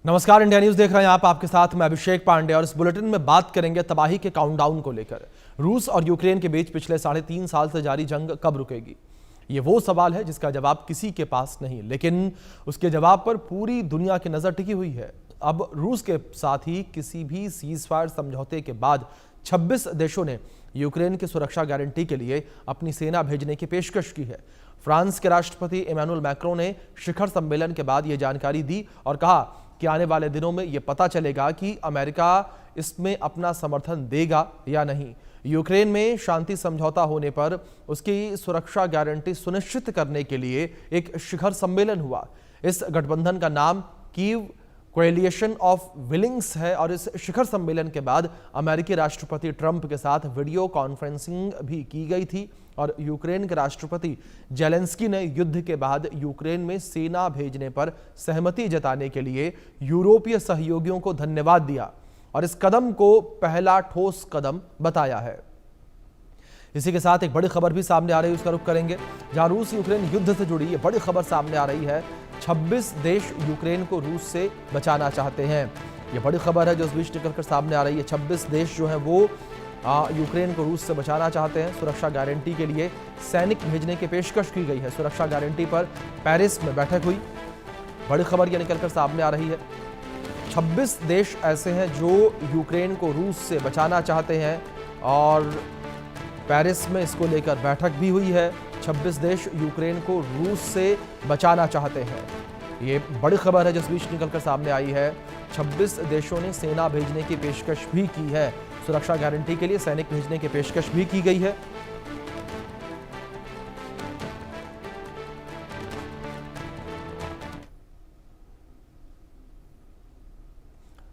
नमस्कार, India news देख रहे हैं आप। आपके साथ मैं अभिषेक पांडे और इस बुलेटिन में बात करेंगे तबाही के काउंटडाउन को लेकर। रूस और यूक्रेन के बीच पिछले 3.5 साल से जारी जंग कब रुकेगी? ये वो सवाल है जिसका जवाब किसी के पास नहीं, लेकिन उसके जवाब पर पूरी दुनिया की नजर टिकी हुई है। अब रूस के साथ ही किसी भी सीजफायर समझौते के बाद 26 देशों ने यूक्रेन की सुरक्षा गारंटी के लिए अपनी सेना भेजने की पेशकश की है। फ्रांस के राष्ट्रपति इमैनुअल मैक्रों ने शिखर सम्मेलन के बाद यह जानकारी दी और कहा कि आने वाले दिनों में यह पता चलेगा कि अमेरिका इसमें अपना समर्थन देगा या नहीं। यूक्रेन में शांति समझौता होने पर उसकी सुरक्षा गारंटी सुनिश्चित करने के लिए एक शिखर सम्मेलन हुआ। इस गठबंधन का नाम कीव कोएलिशन ऑफ विलिंग्स है और इस शिखर सम्मेलन के बाद अमेरिकी राष्ट्रपति ट्रंप के साथ वीडियो कॉन्फ्रेंसिंग भी की गई थी और यूक्रेन के राष्ट्रपति जेलेंस्की ने युद्ध के बाद यूक्रेन में सेना भेजने पर सहमति जताने के लिए यूरोपीय सहयोगियों को धन्यवाद दिया और इस कदम को पहला ठोस कदम बताया है। इसी के साथ एक बड़ी खबर भी सामने आ रही है, उसका रुख करेंगे। जहां रूस यूक्रेन युद्ध से जुड़ी ये बड़ी खबर सामने आ रही है। 26 देश यूक्रेन को रूस से बचाना चाहते हैं। ये बड़ी खबर है जो इस बीच निकलकर सामने आ रही है। 26 देश जो हैं वो यूक्रेन को रूस से बचाना चाहते हैं। सुरक्षा गारंटी के लिए सैनिक भेजने की पेशकश की गई है। सुरक्षा गारंटी पर पेरिस में बैठक हुई। बड़ी खबर यह निकलकर सामने आ रही है। 26 देश ऐसे हैं जो यूक्रेन को रूस से बचाना चाहते हैं और पेरिस में इसको लेकर बैठक भी हुई है। 26 देश यूक्रेन को रूस से बचाना चाहते हैं। ये बड़ी खबर है जिस बीच निकलकर सामने आई है। 26 देशों ने सेना भेजने की पेशकश भी की है। सुरक्षा गारंटी के लिए सैनिक भेजने की पेशकश भी की गई है।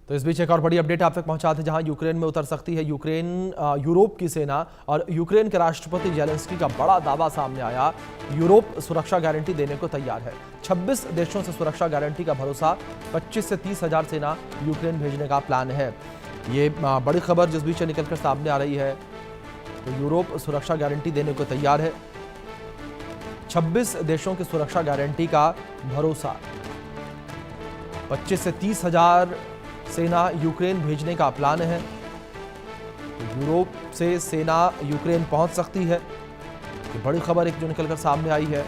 तो इस बीच एक और बड़ी अपडेट आप तक पहुंचाते हैं, जहां यूक्रेन में उतर सकती है यूरोप की सेना और यूक्रेन के राष्ट्रपति जेलेंस्की का बड़ा दावा सामने आया। यूरोप सुरक्षा गारंटी देने को तैयार है। 26 देशों से सुरक्षा गारंटी का भरोसा। 25 से 30 हजार सेना यूक्रेन भेजने का प्लान है। ये बड़ी खबर जिस बीच निकलकर सामने आ रही है। तो यूरोप सुरक्षा गारंटी देने को तैयार है। 26 देशों की सुरक्षा गारंटी का भरोसा। 25 से 30 हजार सेना यूक्रेन भेजने का प्लान है। तो यूरोप से सेना यूक्रेन पहुंच सकती है। ये बड़ी खबर एक जो निकलकर सामने आई है।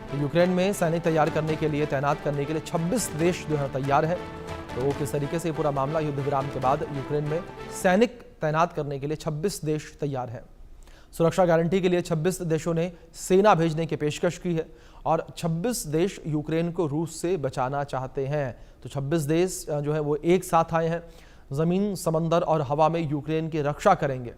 तो यूक्रेन में सैनिक तैयार करने के लिए, तैनात करने के लिए 26 देश जो है तैयार है। तो किस तरीके से पूरा मामला, युद्ध विराम के बाद यूक्रेन में सैनिक तैनात करने के लिए 26 देश तैयार है। सुरक्षा गारंटी के लिए 26 देशों ने सेना भेजने की पेशकश की है और 26 देश यूक्रेन को रूस से बचाना चाहते हैं। तो 26 देश जो है वो एक साथ आए हैं। ज़मीन, समंदर और हवा में यूक्रेन की रक्षा करेंगे।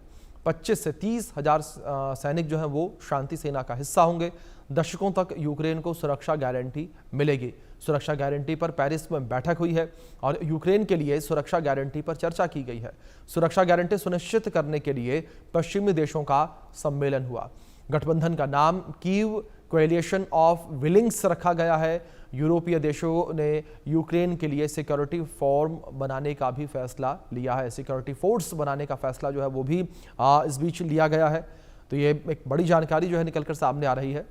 25 से 30 हजार सैनिक जो हैं वो शांति सेना का हिस्सा होंगे। दशकों तक यूक्रेन को सुरक्षा गारंटी मिलेगी। सुरक्षा गारंटी पर पेरिस में बैठक हुई है और यूक्रेन के लिए सुरक्षा गारंटी पर चर्चा की गई है। सुरक्षा गारंटी सुनिश्चित करने के लिए पश्चिमी देशों का सम्मेलन हुआ। गठबंधन का नाम कीव कोएलिशन ऑफ विलिंग्स रखा गया है। यूरोपीय देशों ने यूक्रेन के लिए सिक्योरिटी फॉर्म बनाने का भी फैसला लिया है। सिक्योरिटी फोर्स बनाने का फैसला जो है वो भी इस बीच लिया गया है। तो ये एक बड़ी जानकारी जो है निकलकर सामने आ रही है।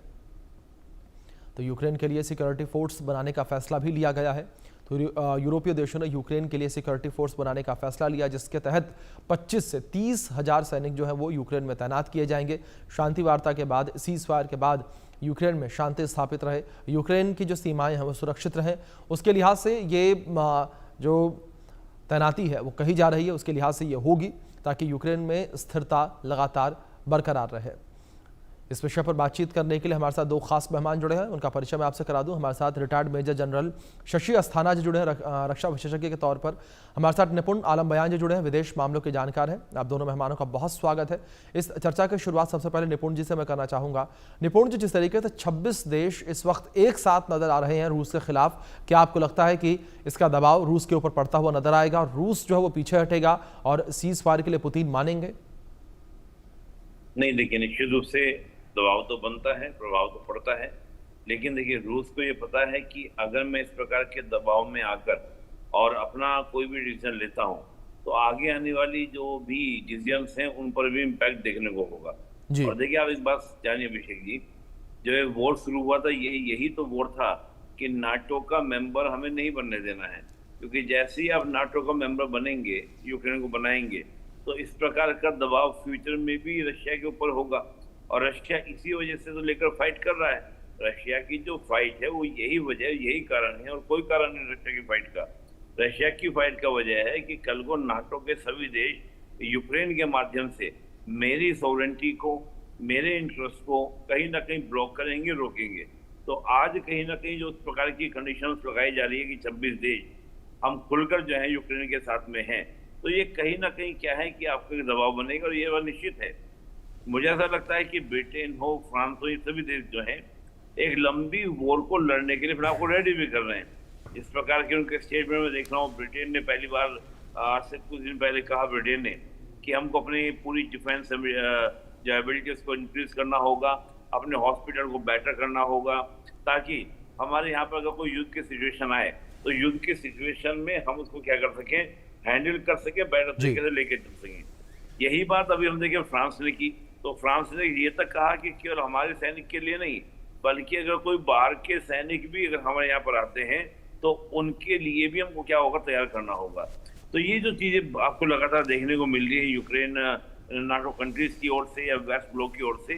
तो यूक्रेन के लिए सिक्योरिटी फोर्स बनाने का फैसला भी लिया गया है। तो यूरोपीय देशों ने यूक्रेन के लिए सिक्योरिटी फोर्स बनाने का फैसला लिया, जिसके तहत 25 से 30 हजार सैनिक जो है वो यूक्रेन में तैनात किए जाएंगे। शांति वार्ता के बाद, सीजफायर के बाद यूक्रेन में शांति स्थापित रहे, यूक्रेन की जो सीमाएं हैं वो सुरक्षित रहें, उसके लिहाज से ये जो तैनाती है वो कही जा रही है, उसके लिहाज से ये होगी ताकि यूक्रेन में स्थिरता लगातार बरकरार रहे। इस विषय पर बातचीत करने के लिए हमारे साथ दो खास मेहमान जुड़े हैं, उनका परिचय मैं आपसे करा दूं। हमारे साथ retired major general Shashi Asthana ji जुड़े हैं रक्षा विशेषज्ञ के तौर पर। हमारे साथ निपुण आलम बयान जी जुड़े हैं, विदेश मामलों के जानकार हैं। आप दोनों मेहमानों का बहुत स्वागत है। इस चर्चा की शुरुआत सबसे पहले निपुण जी से मैं करना चाहूँगा। निपुण जी, जिस तरीके से 26 देश इस वक्त एक साथ नजर आ रहे हैं रूस के खिलाफ, क्या आपको लगता है कि इसका दबाव रूस के ऊपर पड़ता हुआ नजर आएगा और रूस जो है वो पीछे हटेगा और सीज फायर के लिए पुतिन मानेंगे? नहीं, देखिए, निश्चित रूप से दबाव तो बनता है, प्रभाव तो पड़ता है, लेकिन देखिए रूस को ये पता है कि अगर मैं इस प्रकार के दबाव में आकर और अपना कोई भी डिसीजन लेता हूं तो आगे आने वाली जो भी डिसीजंस हैं उन पर भी इम्पैक्ट देखने को होगा। और देखिए, आप इस बात जानिए अभिषेक जी जब ये वॉर शुरू हुआ था, यही तो वॉर था कि नाटो का मेंबर हमें नहीं बनने देना है, क्योंकि जैसे ही आप नाटो का मेंबर बनेंगे, यूक्रेन को बनाएंगे, तो इस प्रकार का दबाव फ्यूचर में भी रशिया के ऊपर होगा। और रशिया इसी वजह से तो लेकर फाइट कर रहा है। रशिया की जो फाइट है वो यही वजह, यही कारण है, और कोई कारण नहीं रशिया की फाइट का। रशिया की फाइट का वजह है कि कल को नाटो के सभी देश यूक्रेन के माध्यम से मेरी सॉवरेंटी को, मेरे इंटरेस्ट को कहीं ना कहीं ब्लॉक करेंगे, रोकेंगे। तो आज कहीं ना कहीं जो उस प्रकार की कंडीशंस लगाई जा रही है कि 26 देश हम खुलकर जो है यूक्रेन के साथ में हैं, तो ये कहीं ना कहीं क्या है कि आपको दबाव बनेगा, और ये बात निश्चित है। मुझे ऐसा लगता है कि ब्रिटेन हो, फ्रांस हो, ये सभी देश जो हैं एक लंबी वॉर को लड़ने के लिए फिर आपको रेडी भी कर रहे हैं। इस प्रकार के उनके स्टेटमेंट में देख रहा हूँ, ब्रिटेन ने पहली बार आज से कुछ दिन पहले कहा, ब्रिटेन ने, कि हमको अपनी पूरी डिफेंस जो एबिलिटीज को इंक्रीज करना होगा, अपने हॉस्पिटल को बेटर करना होगा, ताकि हमारे यहाँ पर अगर कोई युद्ध की सिचुएशन आए तो युद्ध की सिचुएशन में हम उसको क्या कर सकें, हैंडल कर सकें, बेटर तरीके से लेके चल सकें। यही बात अभी हम देखें फ्रांस ने की, तो फ्रांस ने ये तक कहा कि केवल हमारे सैनिक के लिए नहीं, बल्कि अगर कोई बाहर के सैनिक भी अगर हमारे यहाँ पर आते हैं तो उनके लिए भी हमको क्या होगा, तैयार करना होगा। तो ये जो चीजें आपको लगातार देखने को मिल रही है यूक्रेन नाटो कंट्रीज की ओर से या वेस्ट ब्लॉक की ओर से,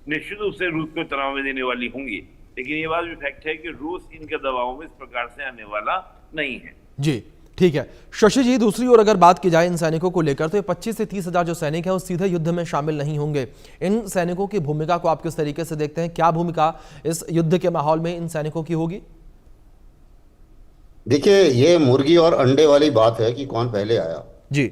निश्चित रूप से रूस को तनाव में देने वाली होंगी। लेकिन ये बात भी फैक्ट है कि रूस इनके दबाव में इस प्रकार से आने वाला नहीं है। जी ठीक है शशि जी, दूसरी ओर अगर बात की जाए इन सैनिकों को लेकर, तो ये 25 से 30 हजार जो सैनिक हैं वो सीधे युद्ध में शामिल नहीं होंगे। इन सैनिकों की भूमिका को आप किस तरीके से देखते हैं? क्या भूमिका इस युद्ध के माहौल में इन सैनिकों की होगी? देखिए, ये मुर्गी और अंडे वाली बात है कि कौन पहले आया। जी,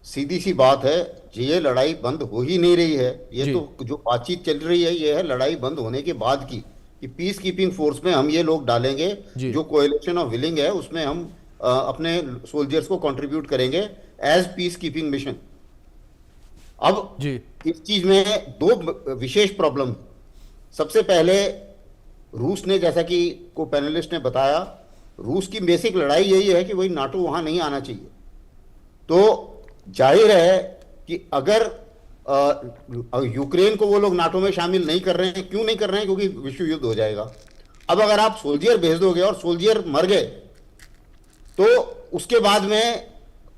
सीधी सी बात है, ये लड़ाई बंद हो ही नहीं रही है। ये तो जो बातचीत चल रही है, ये है लड़ाई बंद होने के बाद की, कि पीस कीपिंग फोर्स में हम ये लोग डालेंगे, जो कोएलिशन ऑफ विलिंग है उसमें हम अपने सोल्जर्स को कंट्रीब्यूट करेंगे एज पीस कीपिंग मिशन। अब इस चीज में दो विशेष प्रॉब्लम। सबसे पहले रूस ने, जैसा कि को पैनलिस्ट ने बताया, रूस की बेसिक लड़ाई यही है कि वही नाटो वहां नहीं आना चाहिए। तो जाहिर है कि अगर यूक्रेन को वो लोग नाटो में शामिल नहीं कर रहे हैं, क्यों नहीं कर रहे हैं? क्योंकि विश्व युद्ध हो जाएगा। अब अगर आप सोल्जियर भेज दोगे और सोल्जियर मर गए, तो उसके बाद में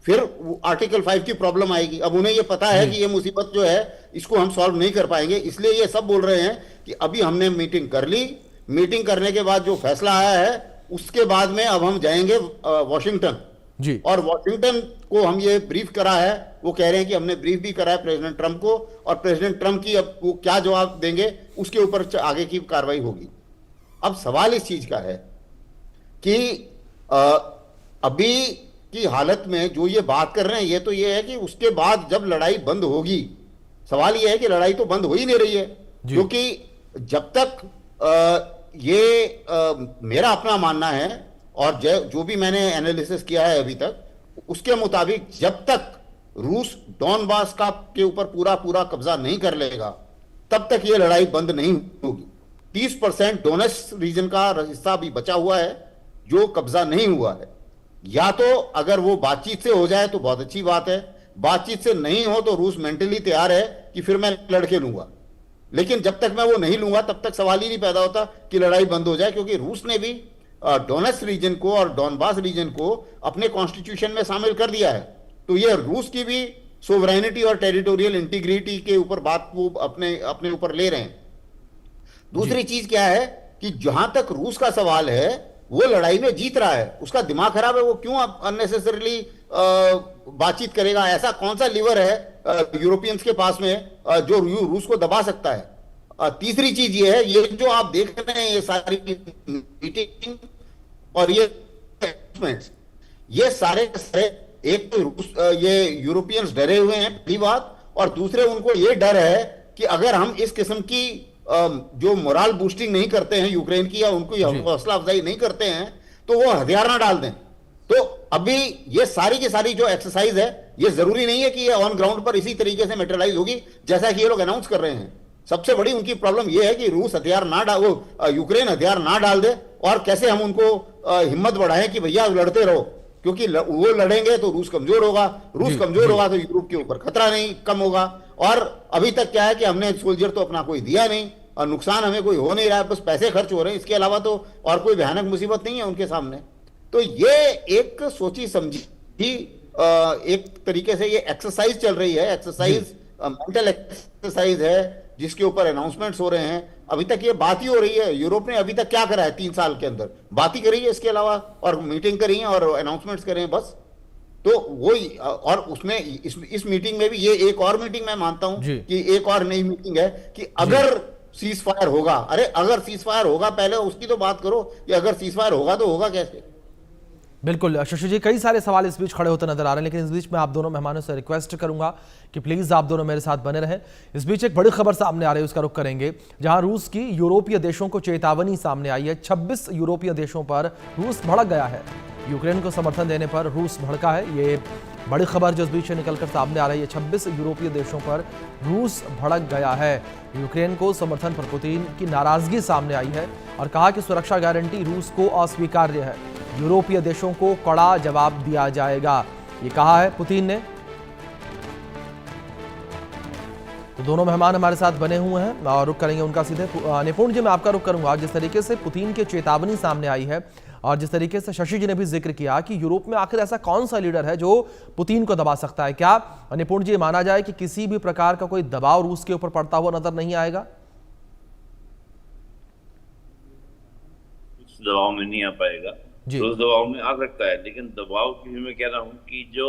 फिर आर्टिकल 5 की प्रॉब्लम आएगी। अब उन्हें ये पता है कि ये मुसीबत जो है इसको हम सॉल्व नहीं कर पाएंगे, इसलिए ये सब बोल रहे हैं कि अभी हमने मीटिंग कर ली, मीटिंग करने के बाद जो फैसला आया है उसके बाद में अब हम जाएंगे वॉशिंगटन जी। और वॉशिंगटन को हम ये ब्रीफ करा है, वो कह रहे हैं कि हमने ब्रीफ भी करा है प्रेसिडेंट ट्रंप को, और प्रेसिडेंट ट्रंप की अब वो क्या जवाब देंगे उसके ऊपर आगे की कार्रवाई होगी। अब सवाल इस चीज का है कि अभी की हालत में जो ये बात कर रहे हैं, ये तो ये है कि उसके बाद जब लड़ाई बंद होगी, सवाल ये है कि लड़ाई तो बंद हो ही नहीं रही है, क्योंकि जब तक मेरा अपना मानना है और जो भी मैंने एनालिसिस किया है अभी तक, उसके मुताबिक जब तक रूस डॉनबास का के ऊपर पूरा पूरा कब्जा नहीं कर लेगा, तब तक ये लड़ाई बंद नहीं होगी। 30% डोनेट्स रीजन का हिस्सा भी बचा हुआ है जो कब्जा नहीं हुआ है। या तो अगर वो बातचीत से हो जाए तो बहुत अच्छी बात है, बातचीत से नहीं हो तो रूस मेंटली तैयार है कि फिर मैं लड़के लूंगा। लेकिन जब तक मैं वो नहीं लूंगा तब तक सवाल ही नहीं पैदा होता कि लड़ाई बंद हो जाए, क्योंकि रूस ने भी डोनेट्स रीजन को और डॉनबास रीजन को अपने कॉन्स्टिट्यूशन में शामिल कर दिया है। तो ये रूस की भी सोवरेनिटी और टेरिटोरियल इंटीग्रिटी के ऊपर बात वो अपने ऊपर ले रहे हैं। दूसरी चीज क्या है कि जहां तक रूस का सवाल है, वो लड़ाई में जीत रहा है, उसका दिमाग खराब है, वो क्यों अननेसेसरीली बातचीत करेगा? ऐसा कौन सा लीवर है यूरोपियंस के पास में जो रूस को दबा सकता है? तीसरी चीज ये है, ये जो आप देख रहे हैं ये सारी मीटिंग और ये सारे एक तो रूस ये यूरोपियंस डरे हुए हैं, पहली बात, और दूसरे उनको ये डर है कि अगर हम इस किस्म की जो मोरल बूस्टिंग नहीं करते हैं यूक्रेन की, या उनको हौसला अफजाई नहीं करते हैं, तो वो हथियार ना डाल दें। तो अभी ये सारी की सारी जो एक्सरसाइज है, ये जरूरी नहीं है कि ये ऑन ग्राउंड पर इसी तरीके से मेटेरियलाइज होगी जैसा कि ये लोग अनाउंस कर रहे हैं। सबसे बड़ी उनकी प्रॉब्लम ये है कि रूस हथियार ना डाल, यूक्रेन हथियार ना डाल दे, और कैसे हम उनको हिम्मत बढ़ाएं कि भैया लड़ते रहो, क्योंकि वो लड़ेंगे तो रूस कमजोर होगा, रूस कमजोर होगा तो यूरोप के ऊपर खतरा नहीं कम होगा। और अभी तक क्या है कि हमने सोल्जर तो अपना कोई दिया नहीं, नुकसान हमें कोई हो नहीं रहा है, बस पैसे खर्च हो रहे हैं, इसके अलावा तो और कोई भयानक मुसीबत नहीं है उनके सामने। तो ये एक सोची समझी एक तरीके से ये एक्सरसाइज चल रही है, एक्सरसाइज मेंटल एक्सरसाइज है, जिसके ऊपर अनाउंसमेंट्स हो रहे हैं। अभी तक ये बात ही हो रही है। यूरोप ने अभी तक क्या करा है 3 साल के अंदर? बात ही करी है इसके अलावा, और मीटिंग करी है और अनाउंसमेंट्स करे हैं बस। तो वही, और उसमें इस मीटिंग में भी ये एक और मीटिंग मैं मानता हूं कि एक और नई मीटिंग है कि अगर सीज फायर होगा, अरे अगर सीज फायर होगा पहले उसकी तो बात करो कि अगर सीज फायर होगा तो होगा कैसे। बिल्कुल शशि जी, कई सारे सवाल इस बीच खड़े होते नजर आ रहे हैं, लेकिन इस बीच मैं आप दोनों मेहमानों से रिक्वेस्ट करूंगा कि प्लीज आप दोनों मेरे साथ बने रहें। इस बीच एक बड़ी खबर सामने आ रही है, उसका रुख करेंगे, जहां रूस की यूरोपीय देशों को चेतावनी सामने आई है। 26 यूरोपीय देशों पर रूस भड़क गया है। यूक्रेन को समर्थन देने पर रूस भड़का है, ये बड़ी खबर जो इस बीच से निकलकर सामने आ रही है। 26 यूरोपीय देशों पर रूस भड़क गया है। यूक्रेन को समर्थन पर पुतिन की नाराजगी सामने आई है और कहा कि सुरक्षा गारंटी रूस को अस्वीकार्य है, यूरोपीय देशों को कड़ा जवाब दिया जाएगा, ये कहा है पुतिन ने। तो दोनों मेहमान हमारे साथ बने हुए हैं और रुख करेंगे उनका सीधे। निपुण जी, मैं आपका रुख करूंगा। जिस तरीके से पुतिन की चेतावनी सामने आई है और जिस तरीके से शशि जी ने भी जिक्र किया कि यूरोप में आखिर ऐसा कौन सा लीडर है जो पुतिन को दबा सकता है, क्या निपुण जी माना जाए कि किसी भी प्रकार का कोई दबाव रूस के ऊपर पड़ता हुआ नजर नहीं आएगा? उस दबाव में नहीं आ पाएगा, उस दबाव में आ सकता है, लेकिन दबाव की भी मैं कह रहा हूं कि जो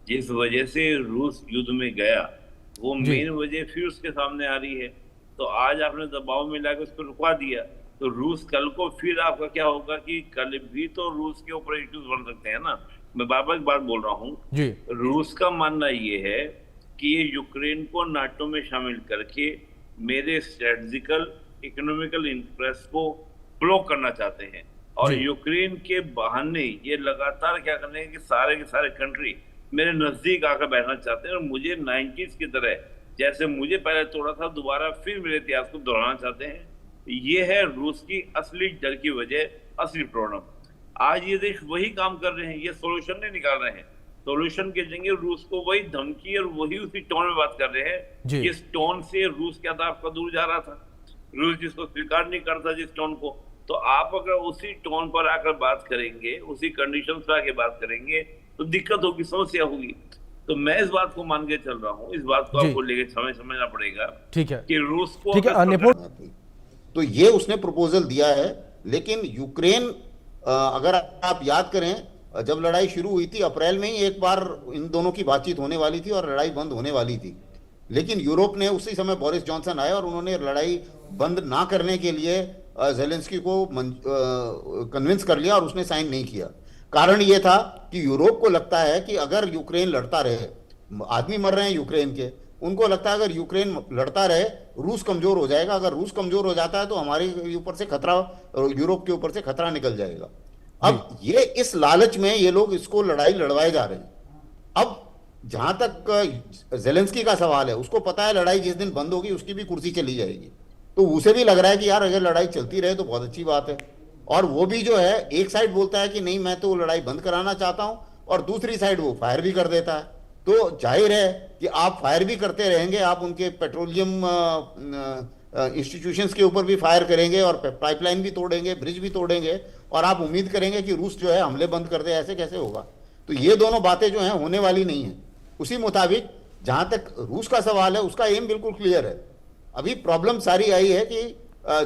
जिस वजह से रूस युद्ध में गया वो मेन वजह फिर उसके सामने आ रही है। तो आज आपने दबाव में लाकर उसको रुकवा दिया, तो रूस कल को फिर आपका क्या होगा कि कल भी तो रूस के ऊपर इश्यूज बन सकते हैं ना। मैं बार बार एक बात बोल रहा हूँ, रूस का मानना ये है कि ये यूक्रेन को नाटो में शामिल करके मेरे स्ट्रेटेजिकल इकोनॉमिकल इंटरेस्ट को ब्लॉक करना चाहते हैं, और यूक्रेन के बहाने ये लगातार क्या करने के सारे कंट्री मेरे नजदीक आकर बैठना चाहते हैं, और मुझे 90s की तरह जैसे मुझे पहले तोड़ा था दोबारा फिर मेरे इतिहास को दोहराना चाहते हैं। ये है रूस की असली डर की वजह, असली प्रॉब्लम। आज ये देश वही काम कर रहे हैं, ये सोल्यूशन नहीं निकाल रहे हैं। सोल्यूशन के जगह रूस को वही धमकी और वही उसी टोन में बात कर रहे हैं जिस टोन से रूस क्या था आपका दूर जा रहा था, रूस जिसको स्वीकार नहीं करता जिस टोन को। तो आप अगर उसी टोन पर आकर बात करेंगे, उसी कंडीशन पर आके बात करेंगे तो दिक्कत होगी, समस्या होगी। तो मैं इस बात को मान के चल रहा हूँ, इस बात को आपको लेके समझना पड़ेगा, ठीक है, कि रूस को तो ये उसने प्रपोजल दिया है। लेकिन यूक्रेन, अगर आप याद करें, जब लड़ाई शुरू हुई थी अप्रैल में ही एक बार इन दोनों की बातचीत होने वाली थी और लड़ाई बंद होने वाली थी, लेकिन यूरोप ने उसी समय बोरिस जॉनसन आए और उन्होंने लड़ाई बंद ना करने के लिए जेलेंस्की को कन्विंस कर लिया और उसने साइन नहीं किया। कारण यह था कि यूरोप को लगता है कि अगर यूक्रेन लड़ता रहे, आदमी मर रहे हैं यूक्रेन के, उनको लगता है अगर यूक्रेन लड़ता रहे रूस कमजोर हो जाएगा, अगर रूस कमजोर हो जाता है तो हमारे ऊपर से खतरा, यूरोप के ऊपर से खतरा निकल जाएगा। अब ये इस लालच में ये लोग इसको लड़ाई लड़वाए जा रहे हैं। अब जहां तक जेलेंस्की का सवाल है, उसको पता है लड़ाई जिस दिन बंद होगी उसकी भी कुर्सी चली जाएगी, तो उसे भी लग रहा है कि यार अगर लड़ाई चलती रहे तो बहुत अच्छी बात है। और वो भी जो है एक साइड बोलता है कि नहीं मैं तो लड़ाई बंद कराना चाहता हूं, और दूसरी साइड वो फायर भी कर देता है। तो जाहिर है कि आप फायर भी करते रहेंगे, आप उनके पेट्रोलियम इंस्टीट्यूशंस के ऊपर भी फायर करेंगे और पाइपलाइन भी तोड़ेंगे, ब्रिज भी तोड़ेंगे, और आप उम्मीद करेंगे कि रूस जो है हमले बंद कर दे। ऐसे कैसे होगा? तो ये दोनों बातें जो हैं होने वाली नहीं है। उसी मुताबिक जहां तक रूस का सवाल है उसका एम बिल्कुल क्लियर है। अभी प्रॉब्लम सारी आई है कि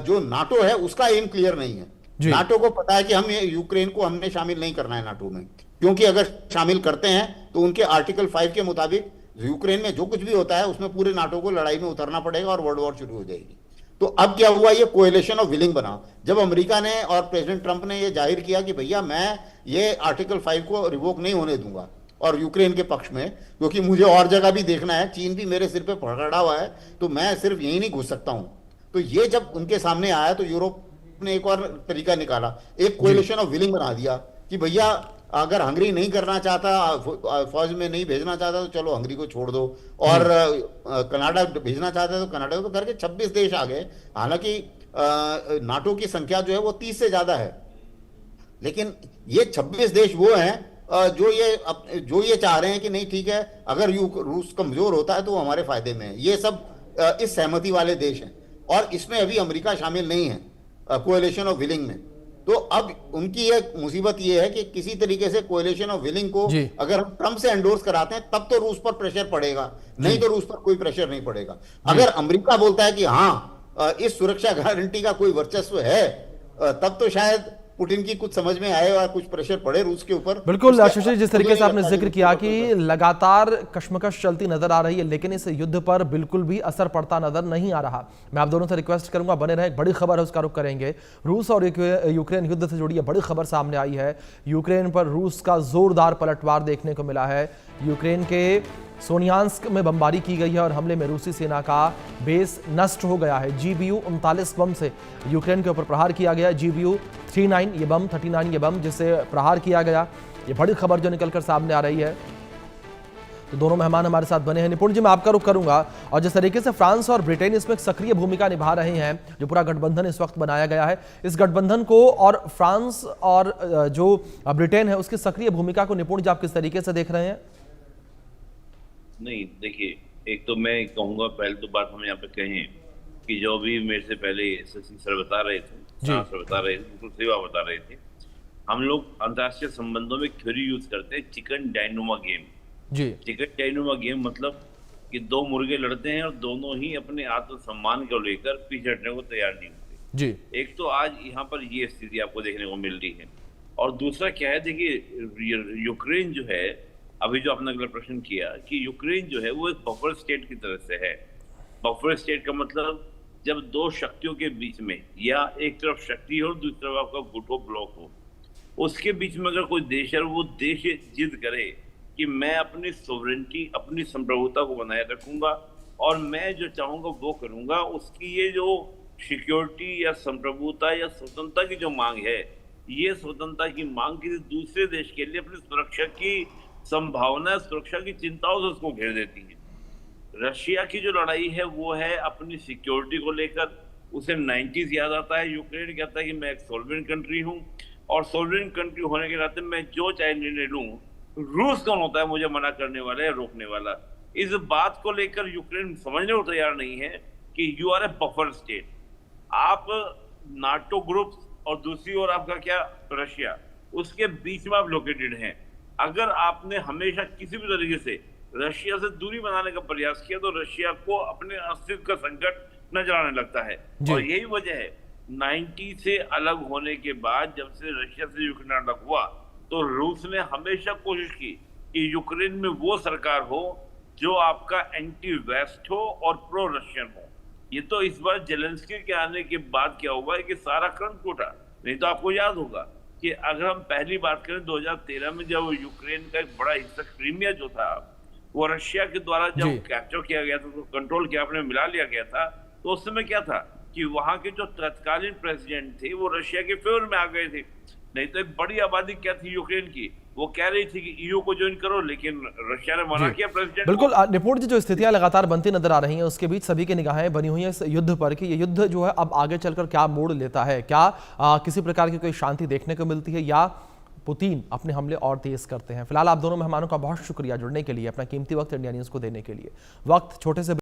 जो नाटो है उसका एम क्लियर नहीं है। नाटो को पता है कि हम यूक्रेन को हमने शामिल नहीं करना है नाटो में, क्योंकि अगर शामिल करते हैं तो उनके आर्टिकल 5 के मुताबिक यूक्रेन में जो कुछ भी होता है उसमें पूरे नाटो को लड़ाई में उतरना पड़ेगा और वर्ल्ड वॉर शुरू हो जाएगी। तो अब क्या हुआ, ये कोएलिशन ऑफ विलिंग बना। जब अमेरिका ने और प्रेसिडेंट ट्रंप ने ये जाहिर किया कि भैया मैं ये आर्टिकल 5 को रिवोक नहीं होने दूंगा और यूक्रेन के पक्ष में, क्योंकि मुझे और जगह भी देखना है, चीन भी मेरे सिर पे पकड़ा हुआ है, तो मैं सिर्फ यही नहीं घुस सकता हूं। तो ये जब उनके सामने आया तो यूरोप ने एक और तरीका निकाला, एक कोएलिशन ऑफ विलिंग बना दिया कि भैया अगर हंगरी नहीं करना चाहता, फौज में नहीं भेजना चाहता, तो चलो हंगरी को छोड़ दो, और कनाडा भेजना चाहता है तो कनाडा को, करके 26 देश आ गए। हालांकि नाटो की संख्या जो है वो 30 से ज्यादा है, लेकिन ये 26 देश वो हैं जो ये चाह रहे हैं कि नहीं ठीक है, अगर रूस कमजोर होता है तो वो हमारे फायदे में है। ये सब इस सहमति वाले देश हैं। और इसमें अभी अमेरिका शामिल नहीं है कोएलिशन ऑफ विलिंग में। तो अब उनकी एक मुसीबत ये है कि किसी तरीके से कोएलिशन ऑफ विलिंग को जी। अगर हम ट्रम्प से एंडोर्स कराते हैं तब तो रूस पर प्रेशर पड़ेगा, नहीं तो रूस पर कोई प्रेशर नहीं पड़ेगा। अगर अमेरिका बोलता है कि हाँ इस सुरक्षा गारंटी का कोई वर्चस्व है, तब तो शायद पुतिन की कुछ समझ में आए और कुछ प्रेशर पड़े रूस के ऊपर। बिल्कुल आशीष जी, जिस तरीके से आपने जिक्र किया कि लगातार कश्मकश चलती नजर आ रही है, लेकिन इस युद्ध पर बिल्कुल भी असर पड़ता नजर नहीं आ रहा। मैं आप दोनों से रिक्वेस्ट करूंगा बने रहे, एक बड़ी खबर है उसका रुख करेंगे। रूस और यूक्रेन युद्ध से जुड़ी बड़ी खबर सामने आई है। यूक्रेन पर रूस का जोरदार पलटवार देखने को मिला है। यूक्रेन के सोनियांस्क में बमबारी की गई है और हमले में रूसी सेना का बेस नष्ट हो गया है। GBU-39 बम से यूक्रेन के ऊपर प्रहार किया गया। GBU-39 ये बम, 39 ये बम जिससे प्रहार किया गया, ये बड़ी खबर जो निकलकर सामने आ रही है। तो दोनों मेहमान हमारे साथ बने हैं। निपुण जी, मैं आपका रुख करूंगा। और जिस तरीके से फ्रांस और ब्रिटेन इसमें सक्रिय भूमिका निभा रहे हैं, जो पूरा गठबंधन इस वक्त बनाया गया है, इस गठबंधन को और फ्रांस और जो ब्रिटेन है उसकी सक्रिय भूमिका को निपुण जी आप किस तरीके से देख रहे हैं? नहीं, देखिए, एक तो मैं कहूंगा, पहले तो बात हम यहाँ पे कहें कि जो भी मेरे से पहले एसएससी सर बता रहे थे, सर बता रहे थे, बिल्कुल सेवा बता रहे थे, हम लोग अंतर्राष्ट्रीय संबंधों में थ्योरी यूज करते हैं, चिकन डायनोमा गेम। जी, चिकन डायनोमा गेम मतलब कि दो मुर्गे लड़ते हैं और दोनों ही अपने आत्मसम्मान को लेकर पीछे हटने को तैयार नहीं होते। जी, एक तो आज यहाँ पर ये स्थिति आपको देखने को मिल रही है, और दूसरा क्या है, देखिए यूक्रेन जो है, अभी जो आपने अगला प्रश्न किया कि यूक्रेन जो है वो एक बफर स्टेट की तरह से है। बफर स्टेट का मतलब जब दो शक्तियों के बीच में, या एक तरफ शक्ति हो और दूसरी तरफ आपका गुट हो, ब्लॉक हो, उसके बीच में अगर कोई देश है, वो देश जिद करे कि मैं अपनी सोवरेनिटी, अपनी संप्रभुता को बनाए रखूंगा और मैं जो चाहूंगा वो करूंगा, उसकी ये जो सिक्योरिटी या संप्रभुता या स्वतंत्रता की जो मांग है, ये स्वतंत्रता की मांग किसी दूसरे देश के लिए अपनी सुरक्षा की संभावना, सुरक्षा की चिंताओं से उसको घेर देती है। रशिया की जो लड़ाई है वो है अपनी सिक्योरिटी को लेकर। उसे 90s याद आता है। यूक्रेन कहता है कि मैं एक सॉवरेन कंट्री हूं और सॉवरेन कंट्री होने के नाते मैं जो चाहे निर्णय लूं, रूस कौन होता है मुझे मना करने वाला या रोकने वाला। इस बात को लेकर यूक्रेन समझने को तैयार नहीं है कि you are a buffer state. आप नाटो ग्रुप और दूसरी ओर आपका क्या रशिया, उसके बीच में आप लोकेटेड हैं। अगर आपने हमेशा किसी भी तरीके से रशिया से दूरी बनाने का प्रयास किया तो रशिया को अपने अस्तित्व का संकट नजर आने लगता है। और यही वजह है 90 से अलग होने के बाद, जब से रशिया से यूक्रेन अलग हुआ, तो रूस ने हमेशा कोशिश की कि यूक्रेन में वो सरकार हो जो आपका एंटी वेस्ट हो और प्रो रशियन हो। ये तो इस बार जेलेंस्की के आने के बाद क्या हुआ है कि सारा क्रम टूटा। नहीं तो आपको याद होगा कि अगर हम पहली बात करें 2013 में, जब यूक्रेन का एक बड़ा हिस्सा क्रीमिया जो था वो रशिया के द्वारा जब कैप्चर किया गया था, तो कंट्रोल किया, अपने मिला लिया गया था, तो उस समय क्या था कि वहां के जो तत्कालीन प्रेसिडेंट थे वो रशिया के फेवर में आ गए थे। नहीं तो एक बड़ी आबादी क्या थी यूक्रेन की, वो कह रही थी कि ईयू को ज्वाइन करो, लेकिन रशिया ने मना किया प्रेसिडेंट। बिल्कुल निपुण जी, जो स्थितियां लगातार बनती नजर आ रही हैं, उसके बीच सभी की निगाहें बनी हुई हैं इस युद्ध पर कि ये युद्ध जो है अब आगे चलकर क्या मोड़ लेता है। क्या किसी प्रकार की कोई शांति देखने को मिलती है या पुतिन अपने हमले और तेज करते हैं? फिलहाल आप दोनों मेहमानों का बहुत शुक्रिया जुड़ने के लिए, अपना कीमती वक्त इंडिया न्यूज को देने के लिए। वक्त छोटे से